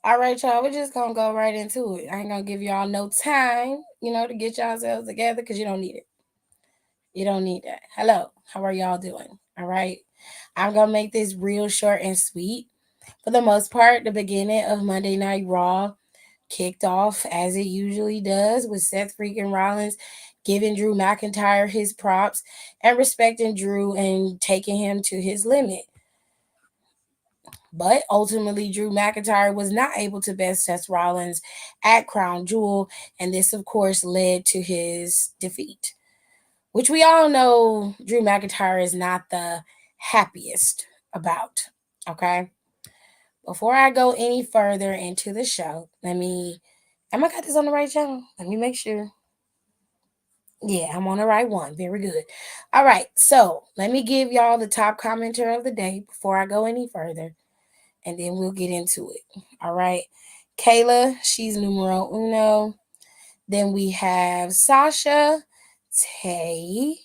All right, y'all. We're just gonna go right into it. I ain't gonna give y'all no time, to get yourselves together because you don't need it. You don't need that. Hello, how are y'all doing? All right. I'm gonna make this real short and sweet. For the most part, the beginning of Monday Night Raw kicked off as it usually does with Seth freaking Rollins giving Drew McIntyre his props and respecting Drew and taking him to his limit. But ultimately, Drew McIntyre was not able to best Seth Rollins at Crown Jewel, and this, of course, led to his defeat, which we all know Drew McIntyre is not the happiest about. Okay. Before I go any further into the show, am I got this on the right channel? Let me make sure. Yeah, I'm on the right one. Very good. All right. So let me give y'all the top commenter of the day before I go any further, and then we'll get into it. All right. Kayla, she's numero uno. Then we have Sasha, Tay,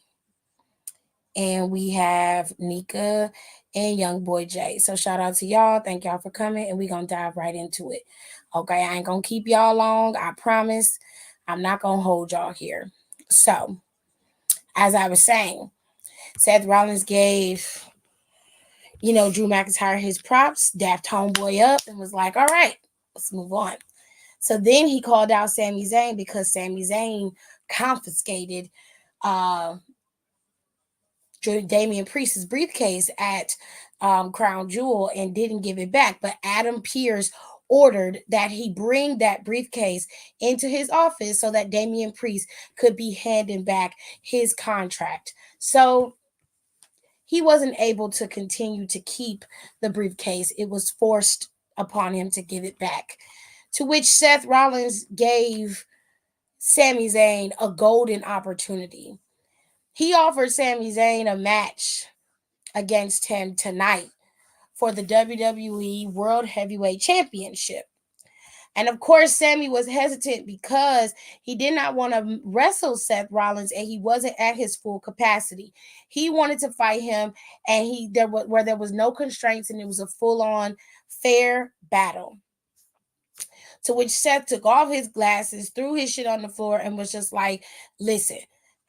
and we have Nika and Young Boy Jay. So shout out to y'all. Thank y'all for coming, and we're gonna dive right into it. Okay, I ain't gonna keep y'all long. I promise. I'm not gonna hold y'all here. So, as I was saying, Seth Rollins gave Drew McIntyre his props, dapped homeboy up, and was like, "All right, let's move on." So then he called out Sami Zayn because Sami Zayn confiscated uh, Damian Priest's briefcase at Crown Jewel and didn't give it back. But Adam Pearce ordered that he bring that briefcase into his office so that Damian Priest could be handing back his contract. So he wasn't able to continue to keep the briefcase. It was forced upon him to give it back. To which Seth Rollins gave Sami Zayn a golden opportunity. He offered Sami Zayn a match against him tonight for the WWE World Heavyweight Championship. And of course, Sami was hesitant because he did not want to wrestle Seth Rollins and he wasn't at his full capacity. He wanted to fight him, and there was no constraints and it was a full on fair battle. To which Seth took off his glasses, threw his shit on the floor, and was just like, "Listen,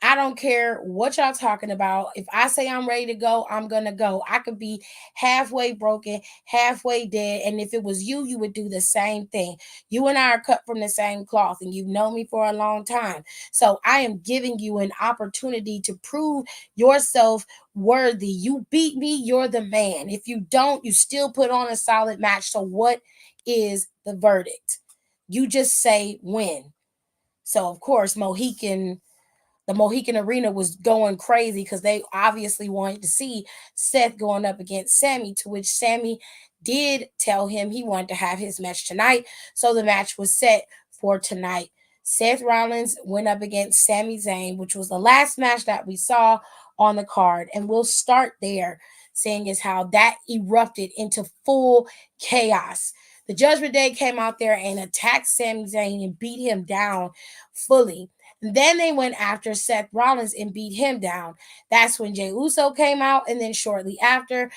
I don't care what y'all talking about. If I say I'm ready to go, I'm gonna go. I could be halfway broken, halfway dead, and if it was you, you would do the same thing. You and I are cut from the same cloth, and you've known me for a long time. So I am giving you an opportunity to prove yourself worthy. You beat me, you're the man. If you don't, you still put on a solid match. So what is the verdict? You just say win." So of course, the Mohican Arena was going crazy because they obviously wanted to see Seth going up against Sami, to which Sami did tell him he wanted to have his match tonight. So the match was set for tonight. Seth Rollins went up against Sami Zayn, which was the last match that we saw on the card. And we'll start there, seeing as how that erupted into full chaos. The Judgment Day came out there and attacked Sami Zayn and beat him down fully. Then they went after Seth Rollins and beat him down. That's when Jey Uso came out, and then shortly after,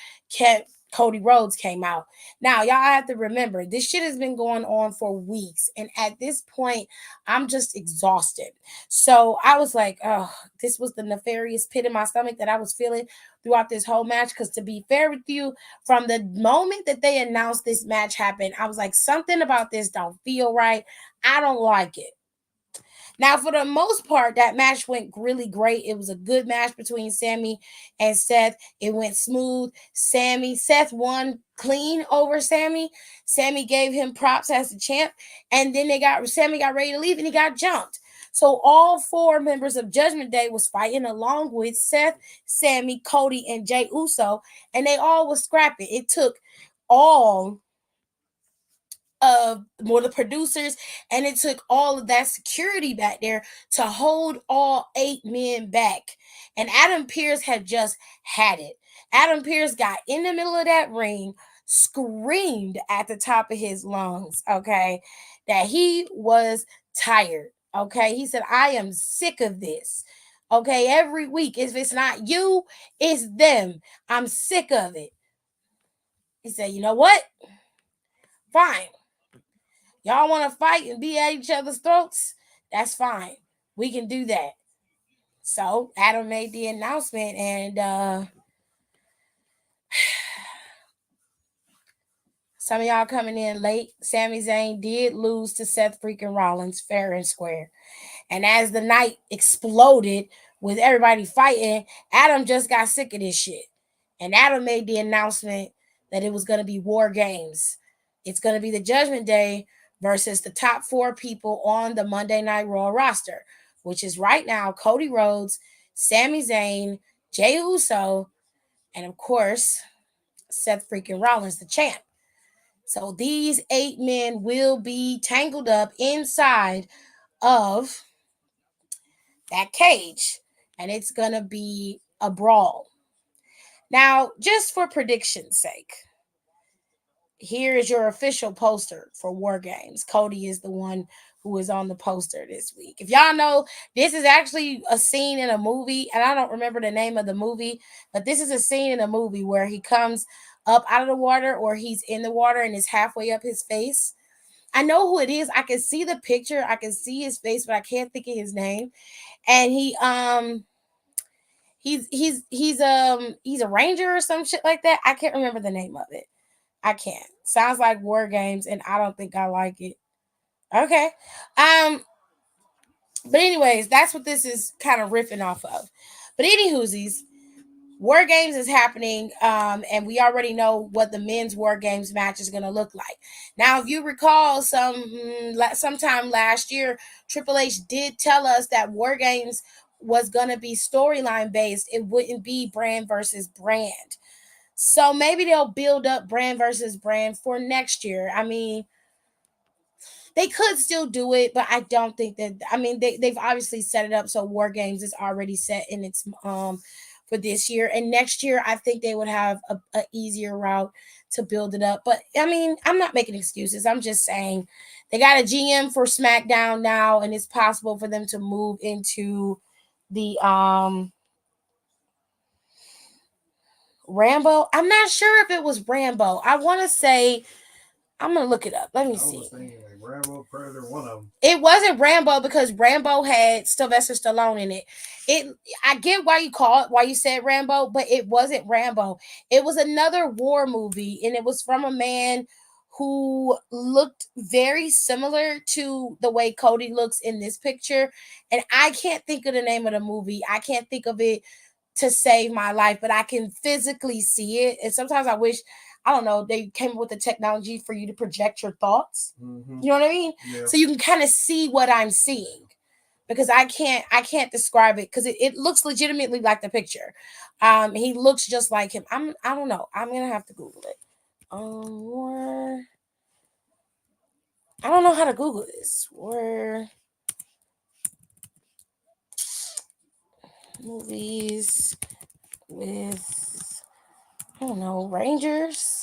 Cody Rhodes came out. Now, y'all have to remember, this shit has been going on for weeks, and at this point, I'm just exhausted. So I was like, oh, this was the nefarious pit in my stomach that I was feeling throughout this whole match. Because to be fair with you, from the moment that they announced this match happened, I was like, something about this don't feel right. I don't like it. Now, for the most part, that match went really great. It was a good match between Sami and Seth. It went smooth. Seth won clean over Sami. Sami gave him props as the champ, and then Sami got ready to leave, and he got jumped. So all four members of Judgment Day was fighting along with Seth, Sami, Cody, and Jey Uso, and they all was scrapping. It took all of more the producers, and it took all of that security back there to hold all 8 men back. And Adam Pearce had just had it. Adam Pearce got in the middle of that ring, screamed at the top of his lungs, okay, that he was tired. Okay, he said, "I am sick of this. Okay, every week, if it's not you, it's them. I'm sick of it." He said, "You know what? Fine. Y'all want to fight and be at each other's throats? That's fine. We can do that. So Adam made the announcement, and some of y'all coming in late. Sami Zayn did lose to Seth freaking Rollins, fair and square. And as the night exploded with everybody fighting, Adam just got sick of this shit. And Adam made the announcement that it was going to be War Games. It's going to be the Judgment Day versus the top 4 people on the Monday Night Raw roster, which is right now Cody Rhodes, Sami Zayn, Jey Uso, and of course, Seth freaking Rollins, the champ. So these 8 men will be tangled up inside of that cage, and it's gonna be a brawl. Now, just for prediction's sake, here is your official poster for War Games. Cody is the one who is on the poster this week. If y'all know, this is actually a scene in a movie, and I don't remember the name of the movie, but this is a scene in a movie where he comes up out of the water, or he's in the water and is halfway up his face. I know who it is. I can see the picture, I can see his face, but I can't think of his name. And he's a ranger or some shit like that. I can't remember the name of it. I can't. Sounds like War Games, and I don't think I like it. Okay. But anyways, that's what this is kind of riffing off of. But anywhoosies, War Games is happening, and we already know what the men's War Games match is going to look like. Now, if you recall, sometime last year, Triple H did tell us that War Games was going to be storyline based. It wouldn't be brand versus brand. So maybe they'll build up brand versus brand for next year. I mean, they could still do it, but I don't think that. I mean, they've obviously set it up so War Games is already set in its for this year, and next year I think they would have a easier route to build it up. But I mean, I'm not making excuses. I'm just saying they got a GM for SmackDown now, and it's possible for them to move into the Rambo. I'm not sure if it was Rambo. I want to say I'm gonna look it up. Let me see. I was thinking like Rambo, Predator, one of them. It wasn't Rambo because Rambo had Sylvester Stallone in it. I get why you said Rambo, but it wasn't Rambo. It was another war movie, and it was from a man who looked very similar to the way Cody looks in this picture. And I can't think of the name of the movie. I can't think of it to save my life, but I can physically see it. And sometimes I wish, I don't know, they came up with the technology for you to project your thoughts. Mm-hmm. You know what I mean? Yeah. So you can kind of see what I'm seeing, because I can't describe it because it looks legitimately like the picture. He looks just like him. I don't know. I'm gonna have to Google it. War. I don't know how to Google this. War movies with, I don't know, Rangers.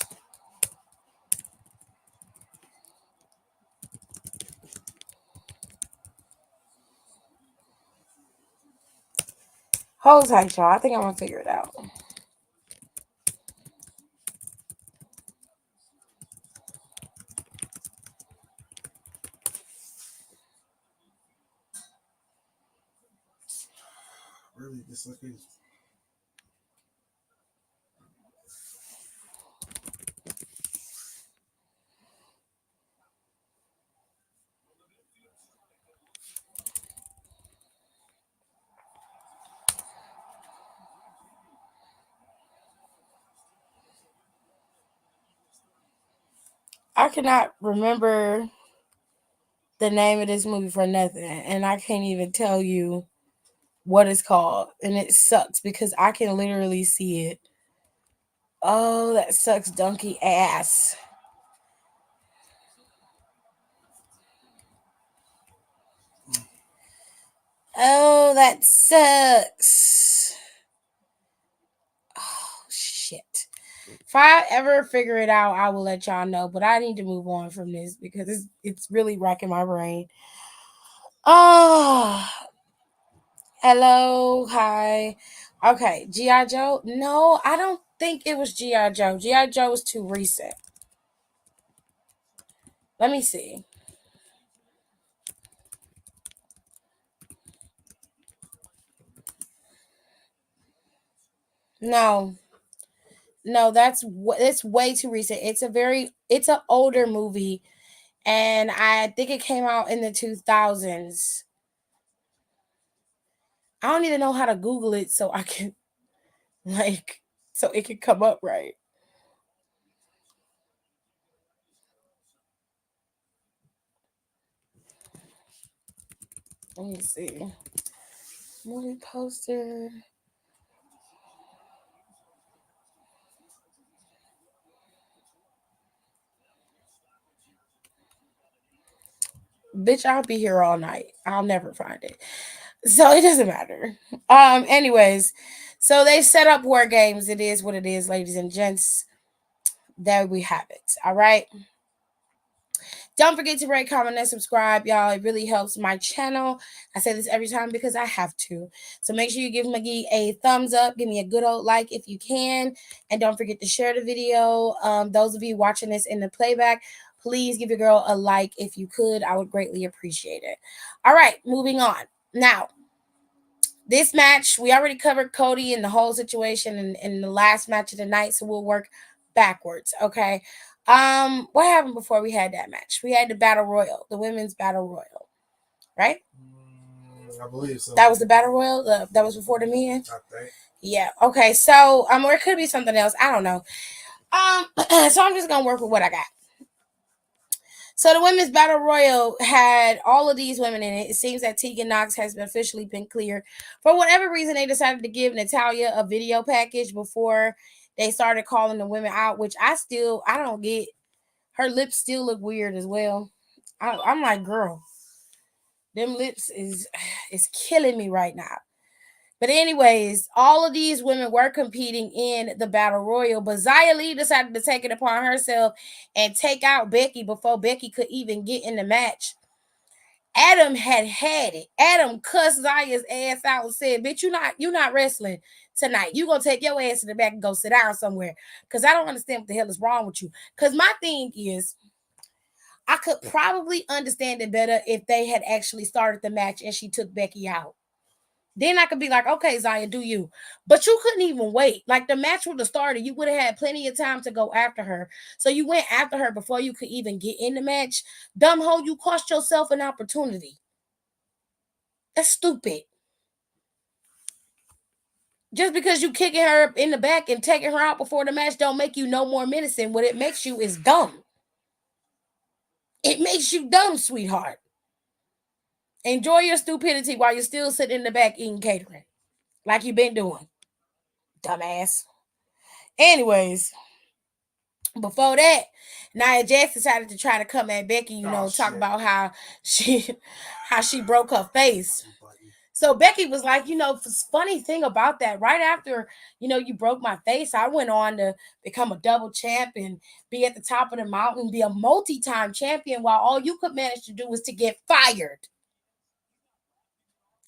Hold tight, y'all. I think I'm gonna figure it out. Really dislocated. I cannot remember the name of this movie for nothing, and I can't even tell you what it's called, and it sucks because I can literally see it. Oh, that sucks, donkey ass. Oh, that sucks. Oh shit. If I ever figure it out, I will let y'all know. But I need to move on from this because it's really racking my brain. Oh, hello, hi. Okay, GI Joe. No, I don't think it was GI Joe. GI Joe was too recent. Let me see. No, no, it's way too recent. It's an older movie, and I think it came out in the 2000s. I don't even know how to Google it so I can like so it can come up right. Let me see. Movie poster. Bitch, I'll be here all night. I'll never find it. So it doesn't matter. Anyways, so they set up war games. It is what it is, ladies and gents. There we have it. All right. Don't forget to rate, comment, and subscribe, y'all. It really helps my channel. I say this every time because I have to. So make sure you give McGee a thumbs up. Give me a good old like if you can. And don't forget to share the video. Those of you watching this in the playback, please give your girl a like if you could. I would greatly appreciate it. All right, moving on. Now, this match, we already covered Cody and the whole situation in the last match of the night, so we'll work backwards, okay? What happened before we had that match? We had the Battle Royal, the women's Battle Royal, right? I believe so. That was the Battle Royal. That was before the men. I think. Yeah. Okay. So, or it could be something else. I don't know. So I'm just gonna work with what I got. So the women's battle royal had all of these women in it. It seems that Tegan Knox has officially been cleared. For whatever reason, they decided to give Natalya a video package before they started calling the women out, which I don't get. Her lips still look weird as well. I'm like, girl, them lips is killing me right now. But anyways, all of these women were competing in the battle royal, but Xia Li decided to take it upon herself and take out Becky before Becky could even get in the match. Adam had it. Adam cussed Zaya's ass out and said, "Bitch, you not wrestling tonight. You gonna take your ass to the back and go sit down somewhere. Cause I don't understand what the hell is wrong with you. Cause my thing is, I could probably understand it better if they had actually started the match and she took Becky out. Then I could be like, okay, Zaya, do you? But you couldn't even wait. Like the match would have started. You would have had plenty of time to go after her. So you went after her before you could even get in the match. Dumb hoe, you cost yourself an opportunity. That's stupid. Just because you kicking her in the back and taking her out before the match don't make you no more menacing. What it makes you is dumb. It makes you dumb, sweetheart. Enjoy your stupidity while you're still sitting in the back eating catering. Like you've been doing. Dumbass. Anyways, before that, Nia Jax decided to try to come at Becky, talk about how she broke her face. So Becky was like, funny thing about that, right after, you broke my face, I went on to become a double champ and be at the top of the mountain, be a multi-time champion, while all you could manage to do was to get fired.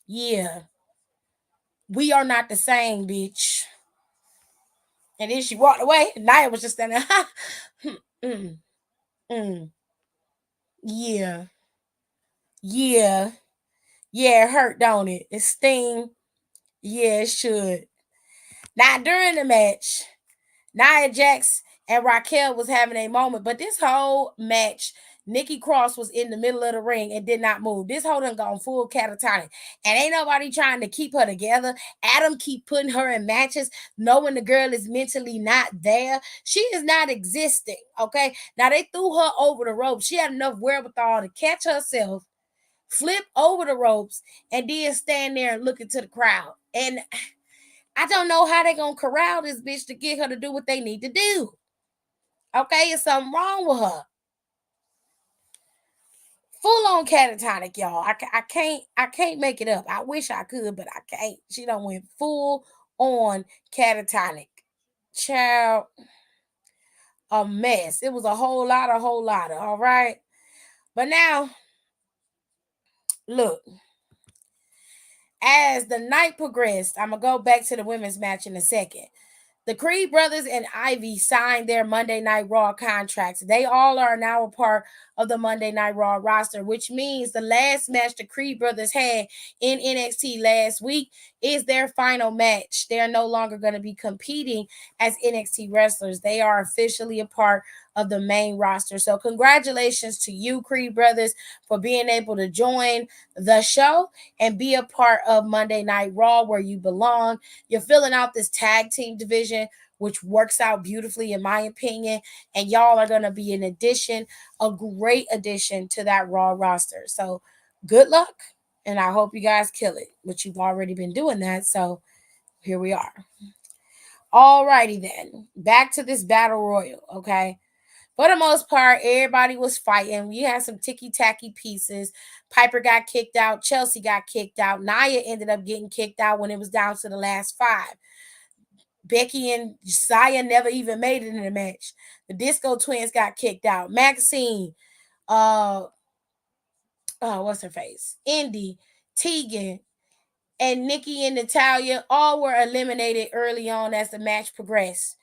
Yeah. We are not the same, bitch. And then she walked away. Nia was just standing there. mm, mm. Yeah. Yeah. Yeah, it hurt, don't it? It sting. Yeah, it should. Now, during the match, Nia Jax and Raquel was having a moment, but this whole match, Nikki Cross was in the middle of the ring and did not move. This whole done gone full catatonic. And ain't nobody trying to keep her together. Adam keep putting her in matches, knowing the girl is mentally not there. She is not existing, okay? Now, they threw her over the rope. She had enough wherewithal to catch herself, flip over the ropes, and then stand there and look into the crowd. And I don't know how they gonna corral this bitch to get her to do what they need to do. Okay, it's something wrong with her. Full on catatonic, y'all. I can't make it up. I wish I could, but I can't. She done went full on catatonic. Child, a mess. It was a whole lot, all right. But now, look, as the night progressed, I'm gonna go back to the women's match in a second. The Creed brothers and Ivy signed their Monday Night Raw contracts. They all are now a part of the Monday Night Raw roster, which means the last match the Creed brothers had in NXT last week is their final match. They're no longer going to be competing as NXT wrestlers. They are officially a part of the main roster. So congratulations to you, Creed brothers, for being able to join the show and be a part of Monday Night Raw where you belong. You're filling out this tag team division, which works out beautifully, in my opinion. And y'all are going to be an addition, a great addition to that Raw roster. So good luck. And I hope you guys kill it, which you've already been doing that. So here we are. Alrighty then. Back to this battle royal, okay? For the most part, everybody was fighting. We had some ticky-tacky pieces. Piper got kicked out. Chelsea got kicked out. Nia ended up getting kicked out when it was down to the last 5. Becky and Saya never even made it in the match. The Disco Twins got kicked out. Maxine, what's her face? Indy, Tegan, and Nikki and Natalia all were eliminated early on as the match progressed.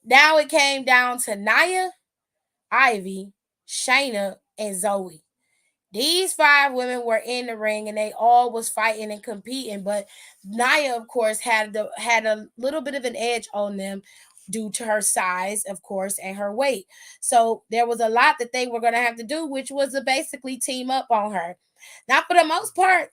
Now it came down to Nia, Ivy, Shayna, and Zoe. These 5 women were in the ring and they all was fighting and competing, but Nia, of course, had a little bit of an edge on them due to her size, of course, and her weight. So there was a lot that they were going to have to do, which was to basically team up on her. Now, for the most part,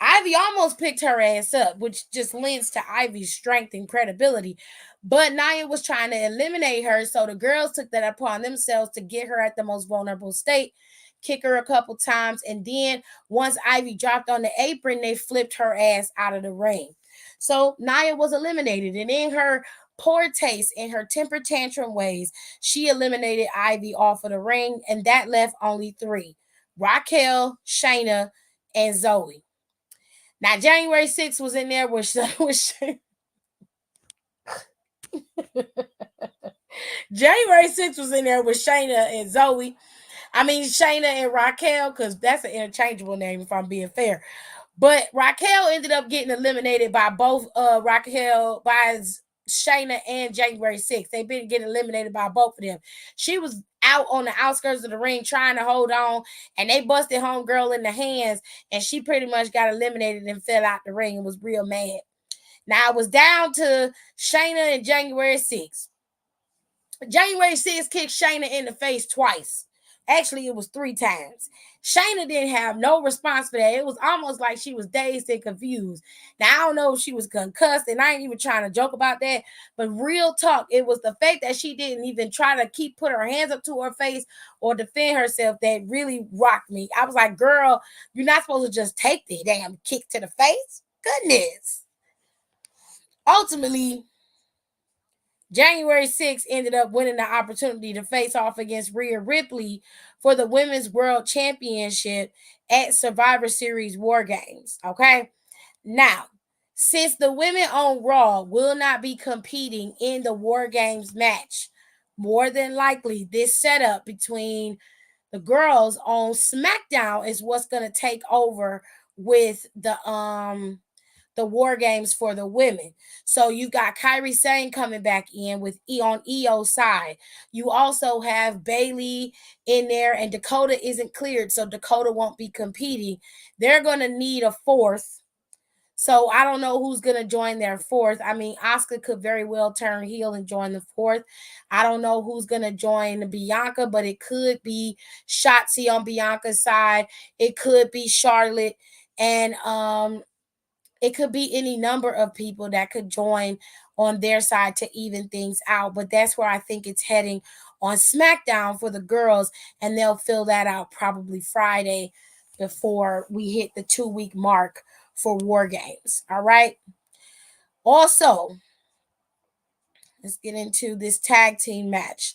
Ivy almost picked her ass up, which just lends to Ivy's strength and credibility. But Nia was trying to eliminate her, so the girls took that upon themselves to get her at the most vulnerable state, kick her a couple times, and then once Ivy dropped on the apron, they flipped her ass out of the ring. So Nia was eliminated, and in her poor taste, in her temper tantrum ways, she eliminated Ivy off of the ring, and that left only 3: Raquel, Shayna, and Zoe. Now, January 6th was in there with January 6th was in there with Shayna and Zoe. I mean, Shayna and Raquel, because that's an interchangeable name, if I'm being fair. But Raquel ended up getting eliminated by both by Shayna and January 6th. They've been getting eliminated by both of them. She was out on the outskirts of the ring trying to hold on, and they busted homegirl in the hands, and she pretty much got eliminated and fell out the ring and was real mad. Now it was down to Shayna and January 6th. January 6th kicked Shayna in the face twice. Actually, it was 3 times. Shayna didn't have no response for that. It was almost like she was dazed and confused. Now, I don't know if she was concussed, and I ain't even trying to joke about that, but real talk, it was the fact that she didn't even try to put her hands up to her face or defend herself that really rocked me. I was like, girl, you're not supposed to just take the damn kick to the face. Goodness. Ultimately, January 6th ended up winning the opportunity to face off against Rhea Ripley for the Women's World Championship at Survivor Series War Games. Okay. Now, since the women on Raw will not be competing in the War Games match, more than likely this setup between the girls on SmackDown is what's going to take over with the War Games for the women. So you got Kairi Sane coming back in with on EO's side. You also have Bayley in there, and Dakota isn't cleared, so Dakota won't be competing. They're going to need a 4th. So I don't know who's going to join their 4th. I mean, Asuka could very well turn heel and join the 4th. I don't know who's going to join Bianca, but it could be Shotzi on Bianca's side. It could be Charlotte, and it could be any number of people that could join on their side to even things out. But that's where I think it's heading on SmackDown for the girls, and they'll fill that out probably Friday before we hit the 2-week mark for War Games. All right. Also, let's get into this tag team match.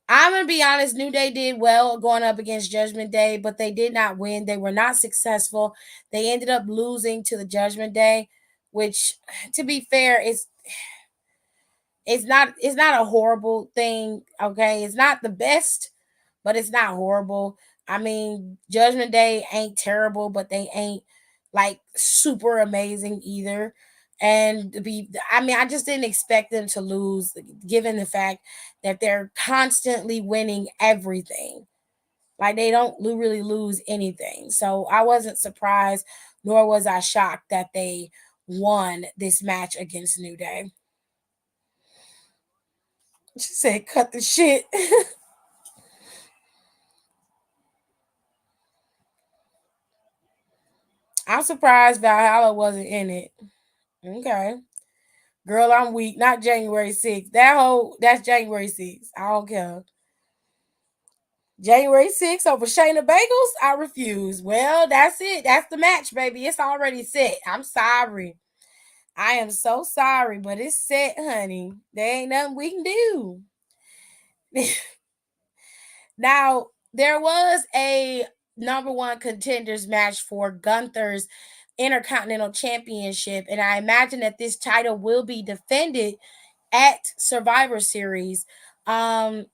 I'm going to be honest, New Day did well going up against Judgment Day, but they did not win. They were not successful. They ended up losing to the Judgment Day, which, to be fair, it's not a horrible thing, okay? It's not the best, but it's not horrible. I mean, Judgment Day ain't terrible, but they ain't like super amazing either. And I just didn't expect them to lose, given the fact that they're constantly winning everything. Like they don't really lose anything. So I wasn't surprised, nor was I shocked that they won this match against New Day. She said, cut the shit. I'm surprised Valhalla wasn't in it. Okay. Girl, I'm weak. Not January 6th. That's January 6th. I don't care. January 6th over Shayna Bagels? I refuse. Well, that's it. That's the match, baby. It's already set. I'm sorry. I am so sorry, but it's set, honey. There ain't nothing we can do. Now, there was a number one contenders match for Gunther's Intercontinental Championship, and I imagine that this title will be defended at Survivor Series. Um,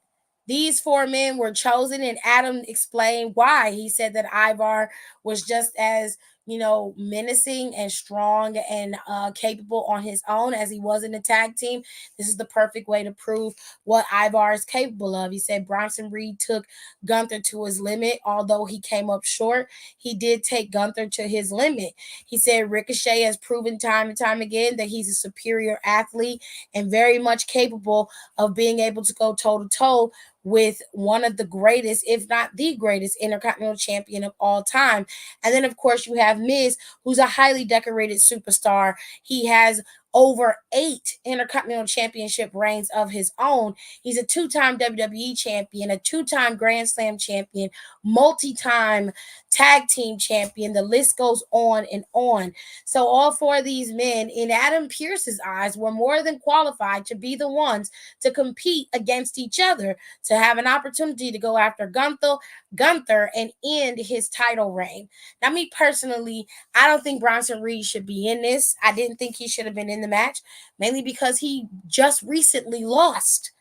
these four men were chosen, and Adam explained why. He said that Ivar was just as menacing and strong and capable on his own as he was in the tag team. This is the perfect way to prove what Ivar is capable of. He said Bronson Reed took Gunther to his limit, although he came up short. He did take Gunther to his limit. He said Ricochet has proven time and time again that he's a superior athlete and very much capable of being able to go toe to toe with one of the greatest, if not the greatest, Intercontinental Champion of all time. And then, of course, you have Miz, who's a highly decorated superstar. He has over 8 Intercontinental Championship reigns of his own. He's a 2-time WWE champion, a 2-time Grand Slam champion, multi-time tag team champion. The list goes on and on. So all four of these men, in Adam Pearce's eyes, were more than qualified to be the ones to compete against each other, to have an opportunity to go after Gunther and end his title reign. Now, me personally, I don't think Bronson Reed should be in this. I didn't think he should have been in the match, mainly because he just recently lost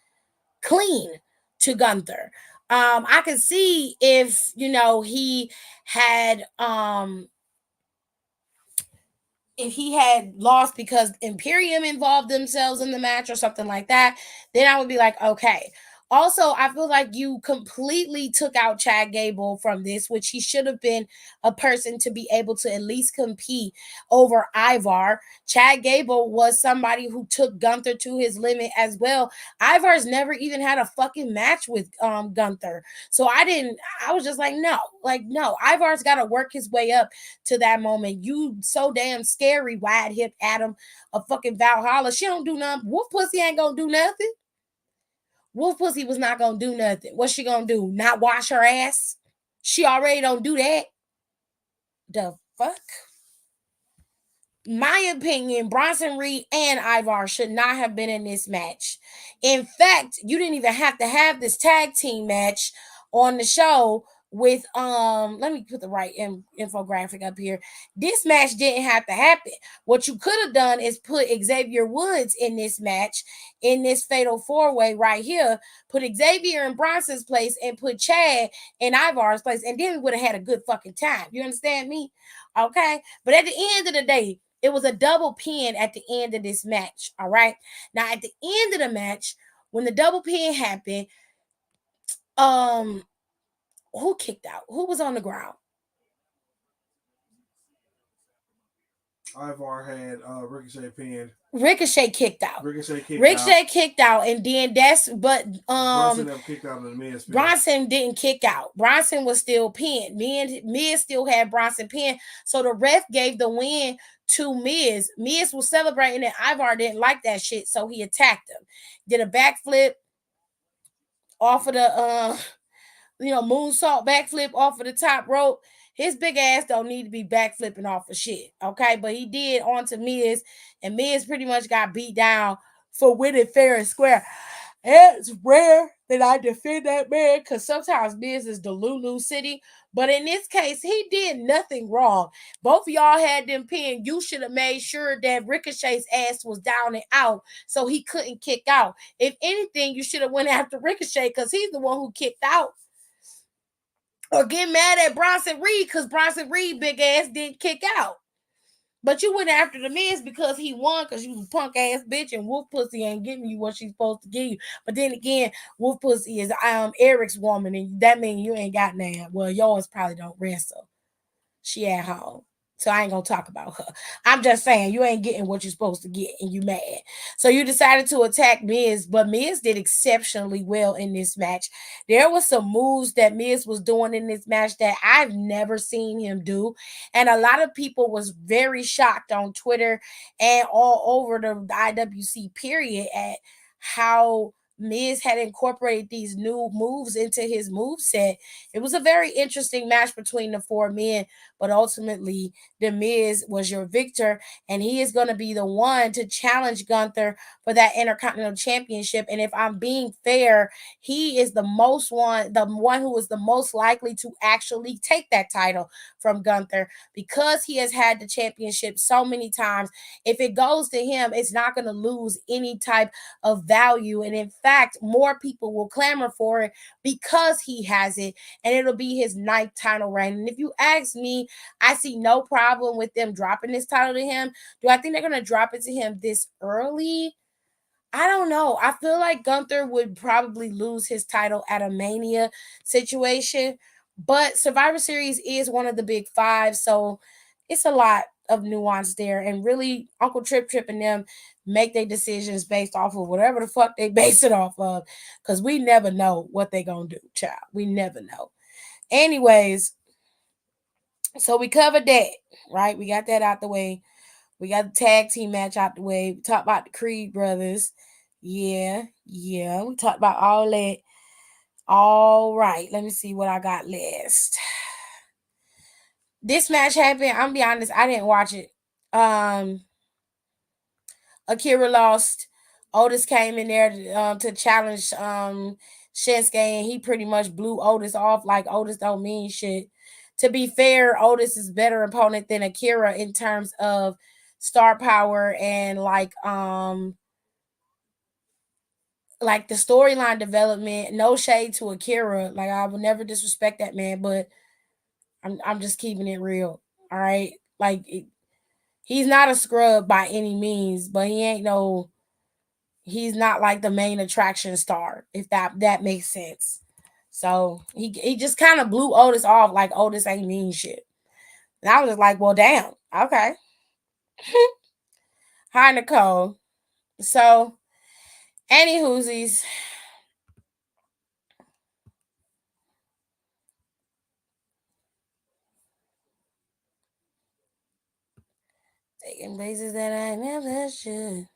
clean to Gunther. I could see if he had if he had lost because Imperium involved themselves in the match or something like that, then I would be like, okay. Also, I feel like you completely took out Chad Gable from this, which he should have been a person to be able to at least compete over Ivar. Chad Gable was somebody who took Gunther to his limit as well. Ivar's never even had a fucking match with Gunther. So I was just like, no, Ivar's got to work his way up to that moment. You so damn scary, wide hip Adam, a fucking Valhalla. She don't do nothing. Wolf Pussy ain't gonna do nothing. Wolf Pussy was not gonna do nothing. What's she gonna do? Not wash her ass? She already don't do that. The fuck? My opinion, Bronson Reed and Ivar should not have been in this match. In fact, you didn't even have to have this tag team match on the show with let me put the right infographic up here. This match didn't have to happen. What you could have done is put Xavier Woods in this match, in this fatal 4-way right here, put Xavier in Bronson's place and put Chad in Ivar's place, and then we would have had a good fucking time. You understand me? Okay. But at the end of the day, it was a double pin at the end of this match. All right. Now, at the end of the match, when the double pin happened, who kicked out? Who was on the ground? Ivar had Ricochet pinned. Ricochet kicked out. Ricochet kicked out, and then Bronson kicked out of the Miz pin. Bronson didn't kick out. Bronson was still pinned. Miz still had Bronson pinned. So the ref gave the win to Miz. Miz was celebrating, and Ivar didn't like that shit, so he attacked him. Did a backflip off of the moonsault backflip off of the top rope. His big ass don't need to be backflipping off of shit, okay? But he did onto Miz, and Miz pretty much got beat down for winning fair and square. It's rare that I defend that man because sometimes Miz is the Lulu City, but in this case, he did nothing wrong. Both of y'all had them pinned. You should have made sure that Ricochet's ass was down and out so he couldn't kick out. If anything, you should have went after Ricochet because he's the one who kicked out. Or get mad at Bronson Reed because Bronson Reed big ass didn't kick out. But you went after the Miz because he won, because you was a punk ass bitch and Wolf Pussy ain't giving you what she's supposed to give you. But then again, Wolf Pussy is Eric's woman, and that means you ain't got none. Well, yours probably don't wrestle. She at home. So I ain't gonna talk about her. I'm just saying you ain't getting what you're supposed to get and you mad. So you decided to attack Miz, but Miz did exceptionally well in this match. There was some moves that Miz was doing in this match that I've never seen him do. And a lot of people was very shocked on Twitter and all over the IWC period at how Miz had incorporated these new moves into his move set. It was a very interesting match between the four men, but ultimately, The Miz was your victor, and he is going to be the one to challenge Gunther for that Intercontinental Championship. And if I'm being fair, he is the one who is the most likely to actually take that title from Gunther because he has had the championship so many times. If it goes to him, it's not going to lose any type of value. And in fact, more people will clamor for it because he has it, and it'll be his ninth title reign. And if you ask me, I see no problem with them dropping this title to him. Do I think they're going to drop it to him this early? I don't know. I feel like Gunther would probably lose his title at a Mania situation, but Survivor Series is one of the big five, so it's a lot of nuance there. And really, Uncle Trip and them make their decisions based off of whatever the fuck they base it off of, because we never know what they gonna do, child. We never know. Anyways, so we covered that, right? We got that out the way. We got the tag team match out the way. We talked about the Creed brothers. Yeah. We talked about all that. All right. Let me see what I got last. This match happened. I'm gonna be honest, I didn't watch it. Akira lost. Otis came in there to challenge Shinsuke, and he pretty much blew Otis off like Otis don't mean shit. To be fair, Otis is better opponent than Akira in terms of star power and like the storyline development. No shade to Akira. Like I would never disrespect that man, but I'm just keeping it real. All right. He's not a scrub by any means, but he's not like the main attraction star, if that makes sense. So he just kind of blew Otis off like Otis ain't mean shit. And I was just like, well, damn, okay. Hi, Nicole. So, anywhoosies, taking places that I never should.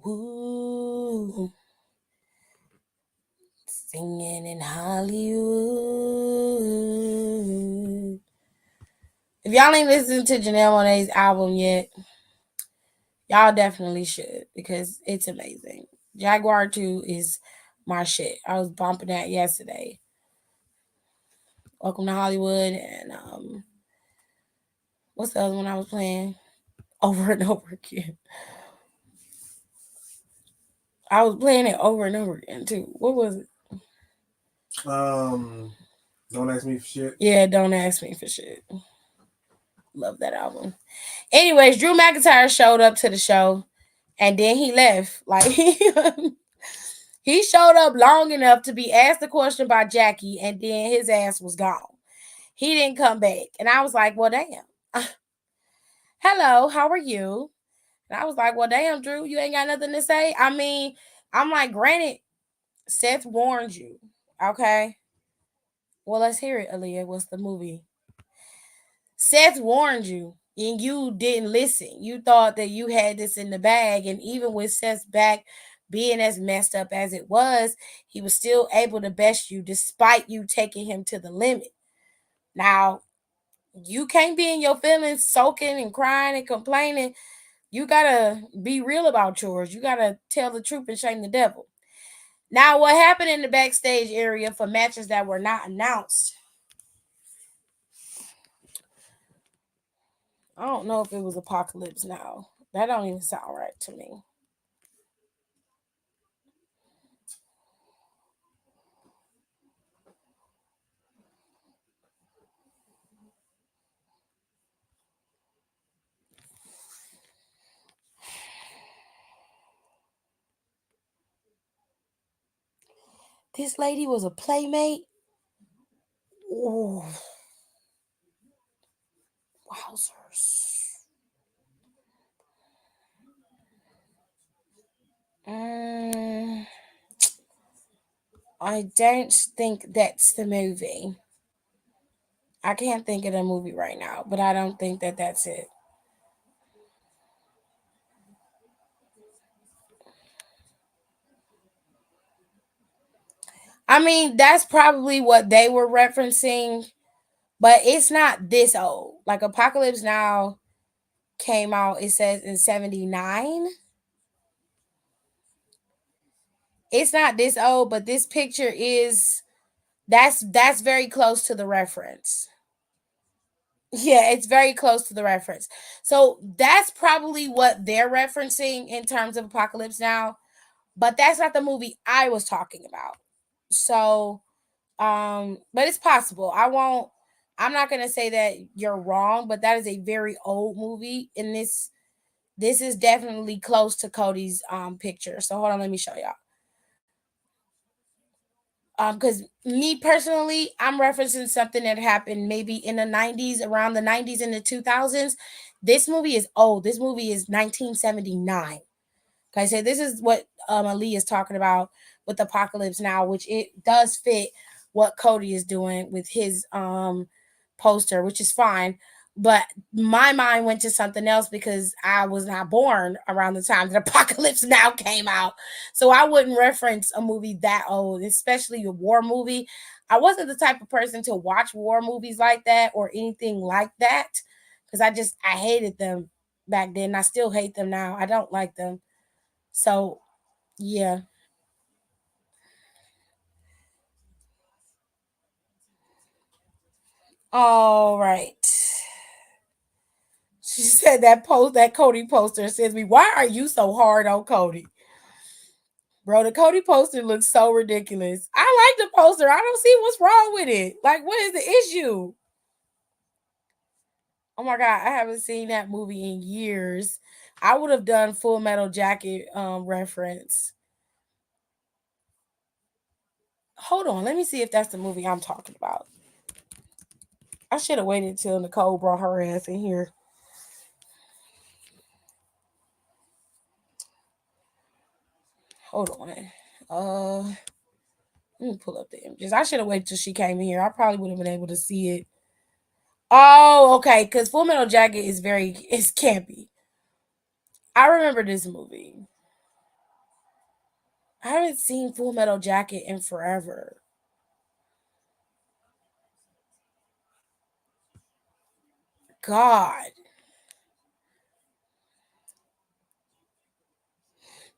Woo. Singing in Hollywood. If y'all ain't listened to Janelle Monáe's album yet, y'all definitely should because it's amazing. Jaguar 2 is my shit. I was bumping that yesterday. Welcome to Hollywood and what's the other one I was playing over and over again? I was playing it over and over again too. What was it? Don't Ask Me for Shit. Yeah, Don't Ask Me for Shit. Love that album. Anyways, Drew McIntyre showed up to the show and then he left. Like he showed up long enough to be asked the question by Jackie and then his ass was gone. He didn't come back. And I was like, well, damn. Hello, how are you? And I was like, well, damn, Drew, you ain't got nothing to say. I mean, I'm like, granted, Seth warned you. Okay. Well, let's hear it, Aaliyah. What's the movie? Seth warned you and you didn't listen. You thought that you had this in the bag. And even with Seth's back being as messed up as it was, he was still able to best you despite you taking him to the limit. Now, you can't be in your feelings, soaking and crying and complaining. You gotta be real about yours. You gotta tell the truth and shame the devil. Now, what happened in the backstage area for matches that were not announced? I don't know if it was Apocalypse Now. That don't even sound right to me. This lady was a playmate. Ooh. Wowzers. I don't think that's the movie. I can't think of the movie right now, but I don't think that that's it. I mean, that's probably what they were referencing, but it's not this old. Like Apocalypse Now came out, it says in 79. It's not this old, but this picture is that's very close to the reference. Yeah, it's very close to the reference. So that's probably what they're referencing in terms of Apocalypse Now, but that's not the movie I was talking about. So but it's possible. I'm not going to say that you're wrong, but that is a very old movie, and this is definitely close to Cody's picture. So hold on, let me show y'all. Because me personally, I'm referencing something that happened maybe in the 90s, around the 90s and the 2000s. This movie is old. This movie is 1979. Okay, so this is what Ali is talking about with Apocalypse Now, which it does fit what Cody is doing with his poster, which is fine. But my mind went to something else because I was not born around the time that Apocalypse Now came out. So I wouldn't reference a movie that old, especially a war movie. I wasn't the type of person to watch war movies like that or anything like that because I hated them back then. I still hate them now. I don't like them. So, yeah. All right. She said that Cody poster says me, why are you so hard on Cody? Bro, the Cody poster looks so ridiculous. I like the poster. I don't see what's wrong with it. Like, what is the issue? Oh my god, I haven't seen that movie in years. I would have done Full Metal Jacket reference. Hold on, let me see if that's the movie I'm talking about. I should have waited till Nicole brought her ass in here. Hold on. Let me pull up the images. I should have waited till she came in here. I probably would have been able to see it. Oh, okay. Because Full Metal Jacket is it's campy. I remember this movie. I haven't seen Full Metal Jacket in forever. God.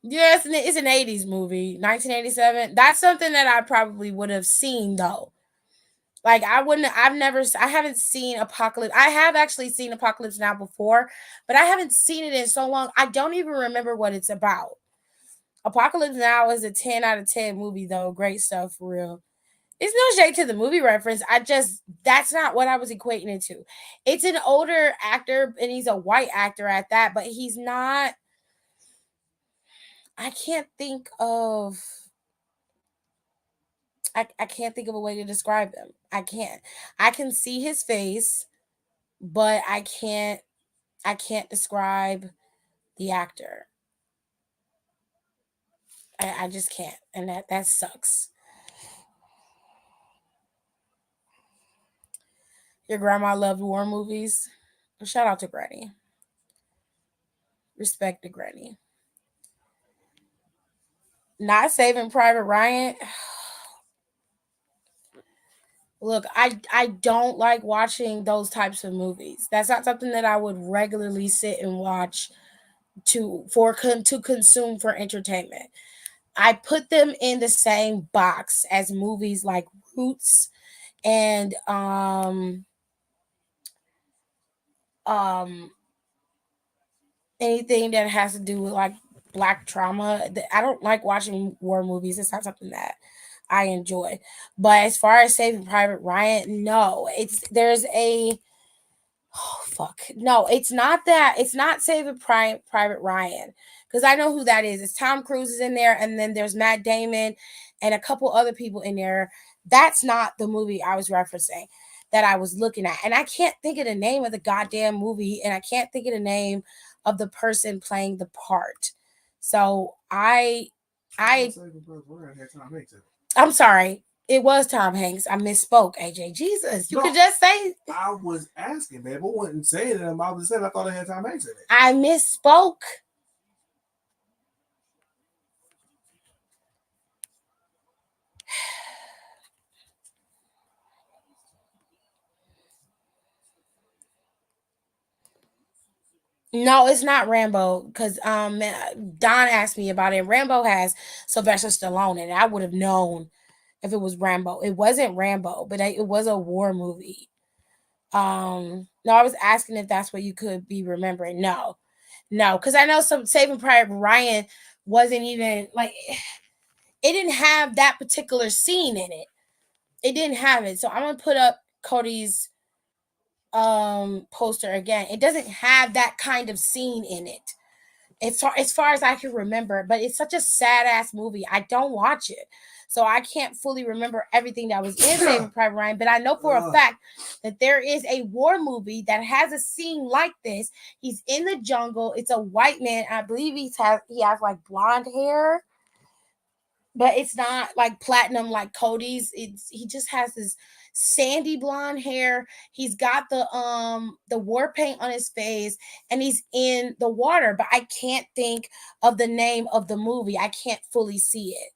Yes, it's an 80s movie, 1987. That's something that I probably would have seen though. Like I haven't seen Apocalypse. I have actually seen Apocalypse Now before, but I haven't seen it in so long. I don't even remember what it's about. Apocalypse Now is a 10 out of 10 movie though. Great stuff for real. It's no shade to the movie reference. That's not what I was equating it to. It's an older actor and he's a white actor at that, but he's not. I can't think of I can't think of a way to describe him. I can't. I can see his face, but I can't describe the actor. I just can't. And that sucks. Your grandma loved war movies. Shout out to Granny. Respect to Granny. Not Saving Private Ryan. Look, I don't like watching those types of movies. That's not something that I would regularly sit and watch to consume for entertainment. I put them in the same box as movies like Roots and um anything that has to do with like black trauma. I don't like watching war movies. It's not something that I enjoy. But as far as Saving Private Ryan, no. There's a oh fuck. No, it's not that. It's not Private Ryan. Because I know who that is. It's Tom Cruise is in there, and then there's Matt Damon, and a couple other people in there. That's not the movie I was referencing that I was looking at. And I can't think of the name of the goddamn movie, and I can't think of the name of the person playing the part. So I'm sorry. It was Tom Hanks. I misspoke, AJ. Jesus, you could just say. I was asking, babe. I wasn't saying it. I was saying I thought it had Tom Hanks in it. I misspoke. No, it's not Rambo because Don asked me about it. Rambo has Sylvester Stallone in it. I would have known if it was Rambo. It wasn't Rambo, but it was a war movie. No, I was asking if that's what you could be remembering. No, because I know some Saving Private Ryan wasn't even like it didn't have that particular scene in it. It didn't have it. So I'm gonna put up Cody's poster again. It doesn't have that kind of scene in it. As far as I can remember, but it's such a sad ass movie. I don't watch it. So I can't fully remember everything that was in Saving Private Ryan, but I know for a fact that there is a war movie that has a scene like this. He's in the jungle. It's a white man. I believe he has like blonde hair, but it's not like platinum like Cody's. He just has this sandy blonde hair. He's got the war paint on his face and he's in the water, but I can't think of the name of the movie. I can't fully see it.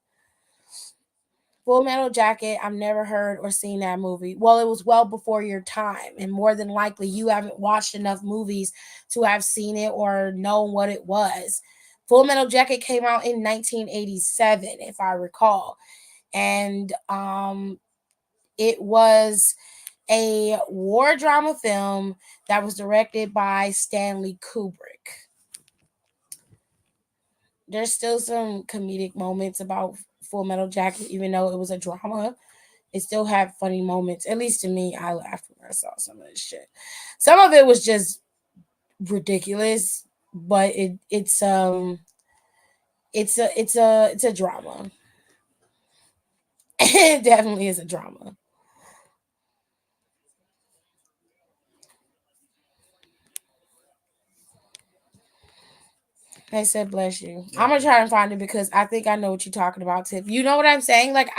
Full Metal Jacket, I've never heard or seen that movie. Well, it was well before your time, and more than likely you haven't watched enough movies to have seen it or known what it was. Full Metal Jacket came out in 1987, if I recall. And it was a war drama film that was directed by Stanley Kubrick. There's still some comedic moments about Full Metal Jacket, even though it was a drama. It still had funny moments. At least to me, I laughed when I saw some of this shit. Some of it was just ridiculous, but it's a drama. It definitely is a drama. I said, bless you. I'm gonna try and find it because I think I know what you're talking about, Tiff. You know what I'm saying? Like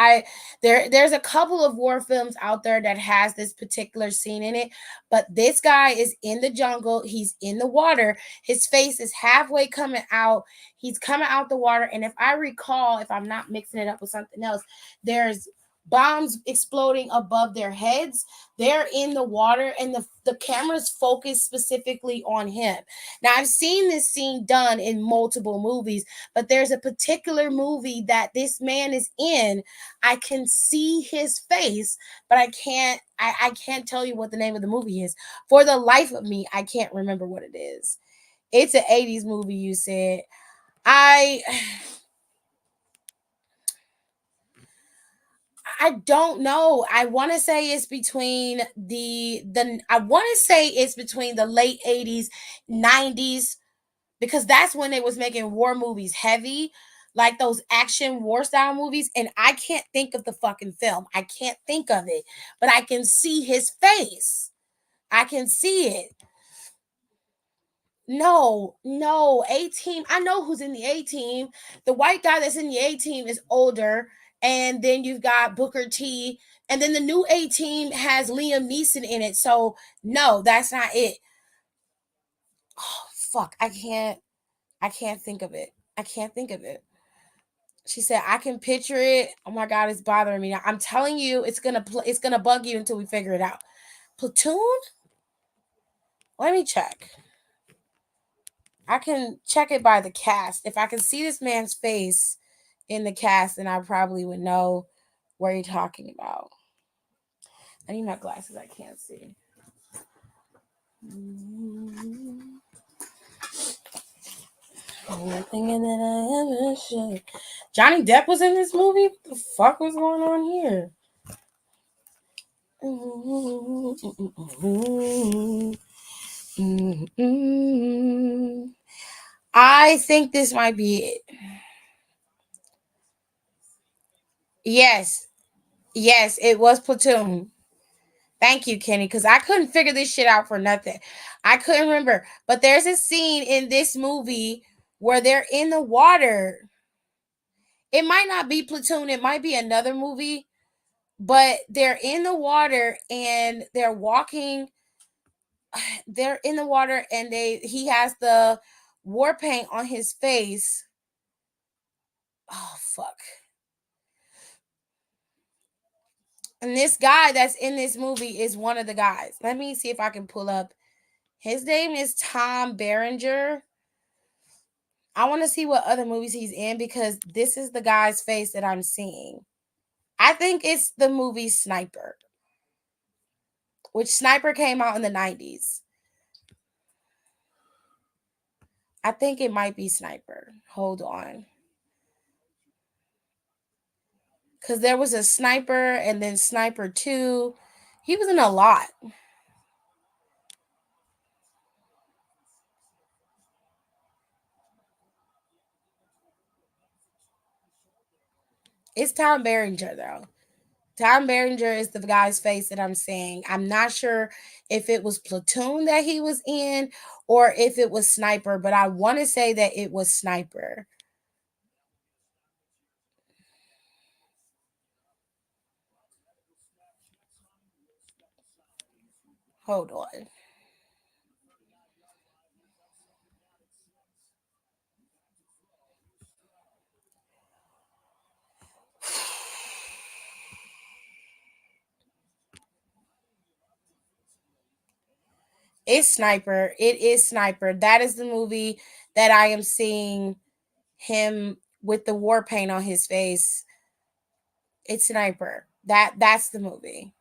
there's a couple of war films out there that has this particular scene in it, but this guy is in the jungle. He's in the water. His face is halfway coming out. He's coming out the water, and if I recall, if I'm not mixing it up with something else, there's bombs exploding above their heads. They're in the water, and the camera's focused specifically on him. Now, I've seen this scene done in multiple movies, but there's a particular movie that this man is in. I can see his face, but I can't tell you what the name of the movie is. For the life of me, I can't remember what it is. It's an 80s movie, you said. I don't know. I want to say it's between the late 80s, 90s, because that's when they was making war movies heavy, like those action war style movies, and I can't think of the fucking film. I can't think of it, but I can see his face. I can see it. No, A team. I know who's in the A team. The white guy that's in the A team is older, and then you've got Booker T, and then the new A team has Liam Neeson in it. So no, that's not it. Oh fuck, I can't think of it. I can't think of it. She said, I can picture it. Oh my God, it's bothering me now. I'm telling you, it's gonna bug you until we figure it out. Platoon? Let me check. I can check it by the cast. If I can see this man's face in the cast, then I probably would know what you're talking about. I need my glasses. I can't see. Thinking that I ever should. Johnny Depp was in this movie. What the fuck was going on here? I think this might be it. Yes. Yes, it was Platoon. Thank you, Kenny, because I couldn't figure this shit out for nothing. I couldn't remember. But there's a scene in this movie where they're in the water. It might not be Platoon, it might be another movie, but they're in the water and they're walking. They're in the water and he has the war paint on his face. Oh fuck. And this guy that's in this movie is one of the guys. Let me see if I can pull up. His name is Tom Berenger. I want to see what other movies he's in because this is the guy's face that I'm seeing. I think it's the movie Sniper, which Sniper came out in the 90s. I think it might be Sniper. Hold on. Because there was a Sniper and then Sniper 2. He was in a lot. It's Tom Berenger, though. Tom Berenger is the guy's face that I'm saying. I'm not sure if it was Platoon that he was in or if it was Sniper, but I want to say that it was Sniper. Hold on. It's Sniper. It is Sniper. That is the movie that I am seeing him with the war paint on his face. It's Sniper. That's the movie.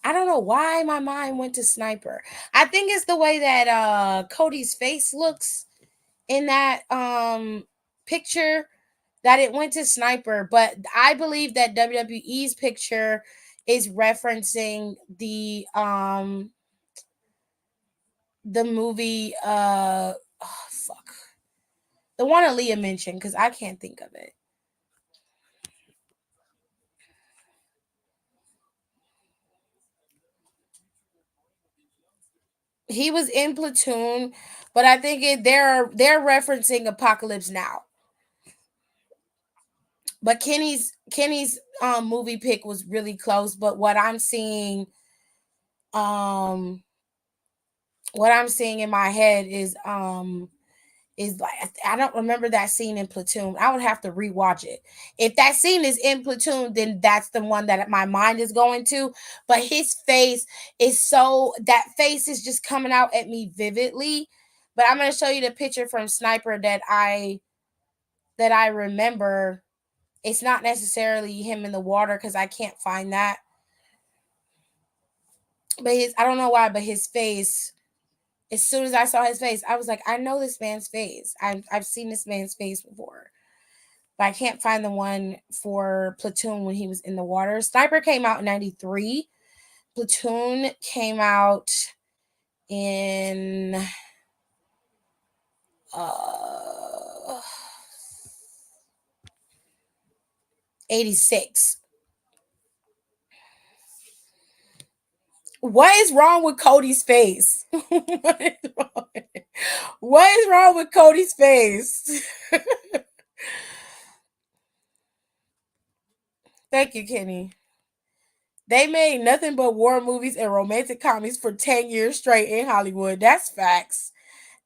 I don't know why my mind went to Sniper. I think it's the way that Cody's face looks in that picture that it went to Sniper, but I believe that WWE's picture is referencing the movie oh, fuck. The one Aaliyah mentioned because I can't think of it. He was in Platoon, but I think they're referencing Apocalypse Now. But Kenny's movie pick was really close, but um what I'm seeing in my head is like I don't remember that scene in Platoon. I would have to rewatch it. If that scene is in Platoon, then that's the one that my mind is going to. But his face is that face is just coming out at me vividly. But I'm gonna show you the picture from Sniper that I remember. It's not necessarily him in the water because I can't find that. But I don't know why, but his face, as soon as I saw his face, I was like, I know this man's face. I've seen this man's face before. But I can't find the one for Platoon when he was in the water. Sniper came out in 93. Platoon came out in uh 86. What is wrong with Cody's face? What is wrong with Cody's face? Thank you, Kenny. They made nothing but war movies and romantic comedies for 10 years straight in Hollywood. That's facts.